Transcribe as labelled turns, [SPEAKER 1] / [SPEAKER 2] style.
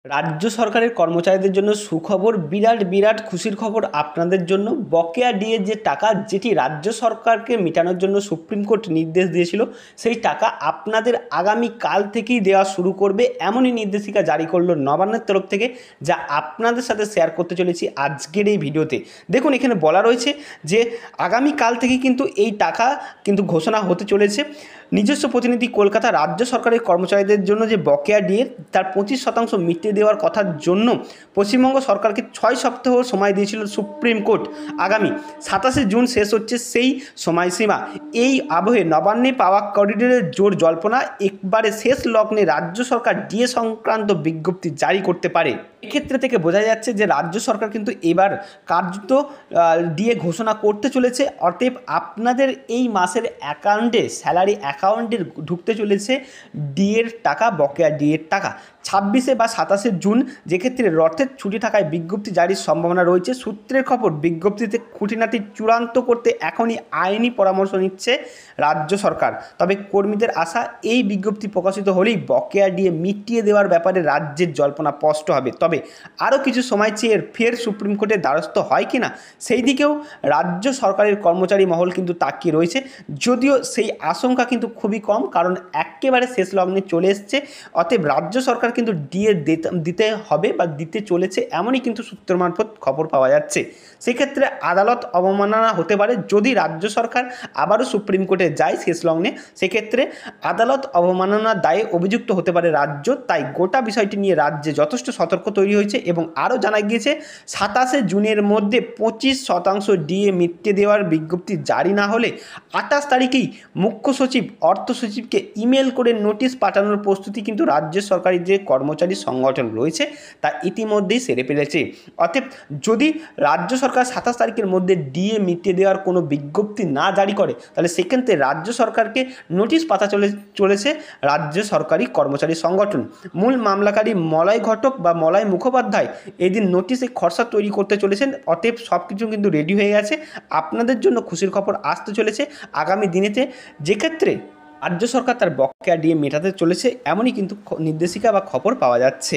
[SPEAKER 1] রাজ্য সরকারের কর্মচারীদের জন্য সুখবর, বিরাট খুশির খবর আপনাদের জন্য। বকেয়া ডিএ যে টাকা, যেটি রাজ্য সরকারকে মেটানোর জন্য সুপ্রিম কোর্ট নির্দেশ দিয়েছিল, সেই টাকা আপনাদের আগামী কাল থেকেই দেওয়া শুরু করবে, এমনই নির্দেশিকা জারি করলো নবান্নের তরফ থেকে, যা আপনাদের সাথে শেয়ার করতে চলেছি আজকের এই ভিডিওতে। দেখুন, এখানে বলা রয়েছে যে আগামী কাল থেকেই কিন্তু এই টাকা কিন্তু ঘোষণা হতে চলেছে। নিজস্ব প্রতিনিধি কলকাতা, রাজ্য সরকারের কর্মচারীদের জন্য যে বকেয়া ডিএ তার 25% মিটিয়ে দেওয়ার কথার জন্য পশ্চিমবঙ্গ সরকারকে 6 সপ্তাহ সময় দিয়েছিল সুপ্রিম কোর্ট। আগামী 27শে জুন শেষ হচ্ছে সেই সময়সীমা। এই আবহে নবান্নে পাওয়া করিডোরের জোর জল্পনা, একবারে শেষ লগ্নে রাজ্য সরকার ডিএ সংক্রান্ত বিজ্ঞপ্তি জারি করতে পারে। এক্ষেত্রে থেকে বোঝা যাচ্ছে যে রাজ্য সরকার কিন্তু এবার কার্যত ডিএ ঘোষণা করতে চলেছে। অতএব আপনাদের এই মাসের অ্যাকাউন্টে, স্যালারি অ্যাকাউন্টে ঢুকতে চলেছে ডিএর টাকা, বকেয়া ডিএর টাকা 26শে বা 27শে জুন, যেক্ষেত্রে রথের ছুটি থাকায় বিজ্ঞপ্তি জারির সম্ভাবনা রয়েছে। সূত্রের খবর, বিজ্ঞপ্তিতে খুঁটিনাটি চূড়ান্ত করতে এখনই আইনি পরামর্শ নিচ্ছে রাজ্য সরকার। তবে কর্মীদের আশা, এই বিজ্ঞপ্তি প্রকাশিত হলেই বকেয়া ডিএ মিটিয়ে দেওয়ার ব্যাপারে রাজ্যের জল্পনা স্পষ্ট হবে। তবে আরও কিছু সময় চেয়ে ফের সুপ্রিম কোর্টের দ্বারস্থ হয় কি না, সেই দিকেও রাজ্য সরকারের কর্মচারী মহল কিন্তু তাকিয়ে রয়েছে। যদিও সেই আশঙ্কা কিন্তু খুবই কম, কারণ একেবারে শেষ লগ্নে চলে এসছে। অতএব রাজ্য সরকার কিন্তু ডিএ দিতে হবে বা দিতে চলেছে, এমনই কিন্তু সূত্র মারফত খবর পাওয়া যাচ্ছে। সেক্ষেত্রে আদালত অবমাননা হতে পারে যদি রাজ্য সরকার আবারও সুপ্রিম কোর্টে যায় শেষ লগ্নে। সেক্ষেত্রে আদালত অবমাননার দায়ে অভিযুক্ত হতে পারে রাজ্য। তাই গোটা বিষয়টি নিয়ে রাজ্যে যথেষ্ট সতর্ক তৈরি হয়েছে এবং আরও জানা গিয়েছে 27শে জুনের মধ্যে 25% ডিএ মিটিয়ে দেওয়ার বিজ্ঞপ্তি জারি না হলে 28 তারিখেই মুখ্য সচিব, অর্থ সচিবকে ইমেল করে নোটিশ পাঠানোর প্রস্তুতি কিন্তু রাজ্য সরকারি যে কর্মচারী সংগঠন রয়েছে তা ইতিমধ্যেই সেরে ফেলেছে। অতএব যদি রাজ্য সরকার 27 তারিখের মধ্যে ডিএ মিটিয়ে দেওয়ার কোনো বিজ্ঞপ্তি না জারি করে, তাহলে সেক্ষেত্রে রাজ্য সরকারকে নোটিশ পাঠা চলেছে রাজ্য সরকারি কর্মচারী সংগঠন। মূল মামলাকারী মলয় ঘটক বা মলয় মুখোপাধ্যায় এদিন নোটিশে খসড়া তৈরি করতে চলেছেন। অতএব সব কিছু কিন্তু রেডি হয়ে গেছে। আপনাদের জন্য খুশির খবর আসতে চলেছে আগামী দিনেতে, যেক্ষেত্রে রাজ্য সরকার তার বকেয়া ডিএ মেটাতে চলেছে, এমনই কিন্তু নির্দেশিকা বা খবর পাওয়া যাচ্ছে।